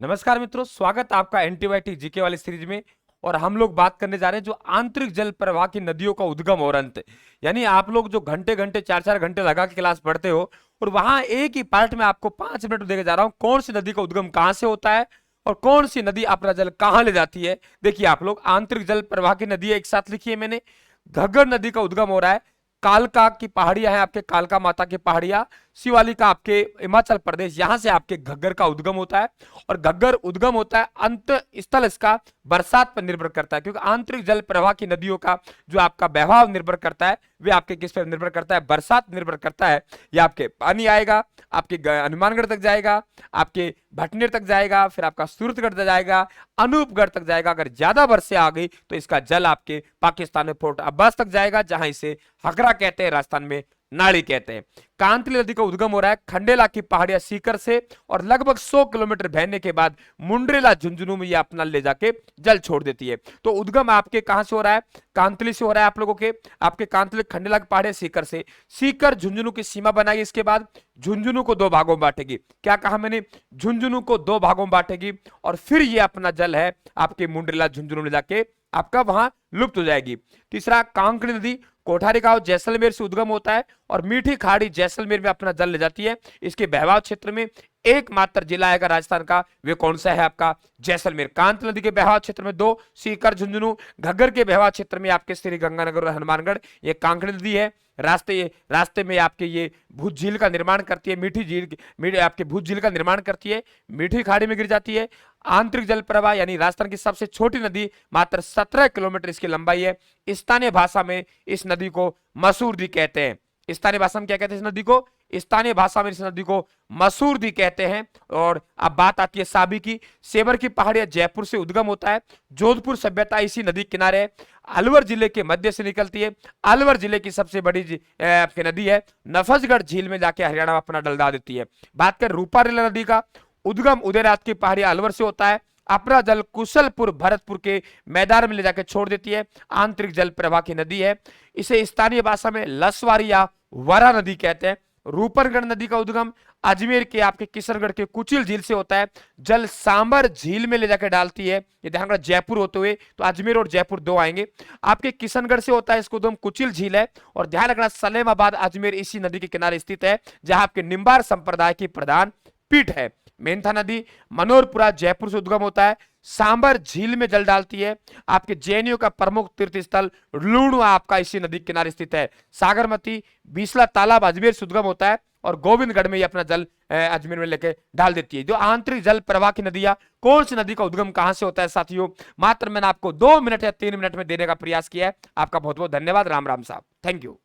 नमस्कार मित्रों, स्वागत है आपका एंटीबायोटिक जीके वाली सीरीज में। और हम लोग बात करने जा रहे हैं जो आंतरिक जल प्रवाह की नदियों का उद्गम और अंत। यानी आप लोग जो घंटे घंटे 4-4 घंटे लगा के क्लास पढ़ते हो और वहां एक ही पार्ट में आपको 5 मिनट देके जा रहा हूं कौन सी नदी का उद्गम कहां से होता है और कौन सी नदी अपना जल कहां ले जाती है। देखिए आप लोग, आंतरिक जल प्रवाह की नदी एक साथ लिखी है मैंने। घग्गर नदी का उद्गम हो रहा है, कालका की पहाड़ियां हैं आपके, कालका माता की पहाड़ियां, शिवालिका आपके हिमाचल प्रदेश, यहां से आपके घग्गर का उद्गम होता है। और घग्गर उद्गम होता है, अंत स्थल इसका बरसात पर निर्भर करता है, क्योंकि आंतरिक जल प्रवाह की नदियों का जो आपका बहाव निर्भर करता है वे आपके किस पर निर्भर करता है, बरसात निर्भर करता है। ये आपके पानी आएगा, आपके हनुमानगढ़ तक जाएगा, आपके भटनेर तक जाएगा, फिर आपका सूरतगढ़ तक जाएगा, अनूपगढ़ तक जाएगा। अगर ज्यादा वर्षा आ गई तो इसका जल आपके पाकिस्तान में फोर्ट अब्बास तक जाएगा, जहां इसे हकरा कहते हैं, राजस्थान में नाड़ी कहते हैं। कांतली नदी का उद्गम हो रहा है खंडेला की पहाड़ियां सीकर से, और लगभग 100 किलोमीटर बहने के बाद मुंड्रेला झुंझुनू में ये अपना ले जाके जल छोड़ देती है। तो उद्गम आपके कहां से हो रहा है, कांतली से हो रहा है आप लोगों के, आपके कांतली खंडेला की पहाड़ियां सीकर से। सीकर झुंझुनू की सीमा बनाई, इसके बाद झुंझुनू को 2 भागों में बांटेगी। क्या कहा मैंने, झुंझुनू को 2 भागों में बांटेगी, और फिर ये अपना जल है आपके मुंड्रेला झुंझुनू में जाके आपका वहां लुप्त हो जाएगी। तीसरा, कांकड़ी नदी कोठारी गांव जैसलमेर से उद्गम होता है और मीठी खाड़ी जैसलमेर में अपना जल ले जाती है। इसके बहवाव क्षेत्र में एकमात्र जिला आएगा राजस्थान का, वे कौन सा है आपका, जैसलमेर। कांत नदी के बहवाव क्षेत्र में 2, सीकर झुंझुनू। घग्गर के बहवाव क्षेत्र में आपके श्री गंगानगर और हनुमानगढ़, ये कांकड़ी नदी है। रास्ते में आपके ये भूज झील का निर्माण करती है, मीठी आपके भूज झील का निर्माण करती है, मीठी खाड़ी में गिर जाती है। आंतरिक जल प्रवाह यानी राजस्थान की सबसे छोटी नदी, मात्र 17 किलोमीटर इसकी लंबाई है। स्थानीय भाषा में इस नदी को मसूरदी कहते हैं। स्थानीय भाषा में क्या कहते हैं इस नदी को, स्थानीय भाषा में इस नदी को मसूरदी कहते हैं। और अब बात आती है साबी की। सेवर की पहाड़ियां जयपुर से उद्गम होता है, जोधपुर सभ्यता इसी नदी किनारे है। अलवर जिले के मध्य से निकलती है, अलवर जिले की सबसे बड़ी आपकी नदी है, नफजगढ़ झील में जाके हरियाणा में अपना डलदा देती है। बात करें रूपारेला नदी का, उद्गम उदयनाथ की पहाड़ियां अलवर से होता है, अपना जल कुशलपुर भरतपुर के मैदान में ले जाकर छोड़ देती है। आंतरिक जल प्रवाह की नदी है, इसे स्थानीय भाषा में लसवारी या वरा नदी कहते हैं। रूपनगढ़ नदी का उद्गम अजमेर के आपके किशनगढ़ के कुचिल झील से होता है, जल सांबर झील में ले जाकर डालती है। ये ध्यान रखना, जयपुर होते हुए तो अजमेर और जयपुर 2 आएंगे। आपके किशनगढ़ से होता है, इसको उद्गम कुचिल झील है। और ध्यान रखना, सलेमाबाद अजमेर इसी नदी के किनारे स्थित है, जहां आपके निम्बार संप्रदाय की प्रधान पीठ है। मेंथा नदी मनोरपुरा जयपुर से उद्गम होता है, सांबर झील में जल डालती है। आपके जैनियों का प्रमुख तीर्थ स्थल लूणवा आपका इसी नदी के किनारे स्थित है। सागरमती बीसला तालाब अजमेर से उद्गम होता है, और गोविंदगढ़ में ये अपना जल अजमेर में लेके डाल देती है। जो आंतरिक जल प्रवाह की नदियां, कौन सी नदी का उद्गम कहां से होता है साथियों, मात्र मैंने आपको 2 मिनट या 3 मिनट में देने का प्रयास किया है। आपका बहुत बहुत धन्यवाद। राम राम साहब, थैंक यू।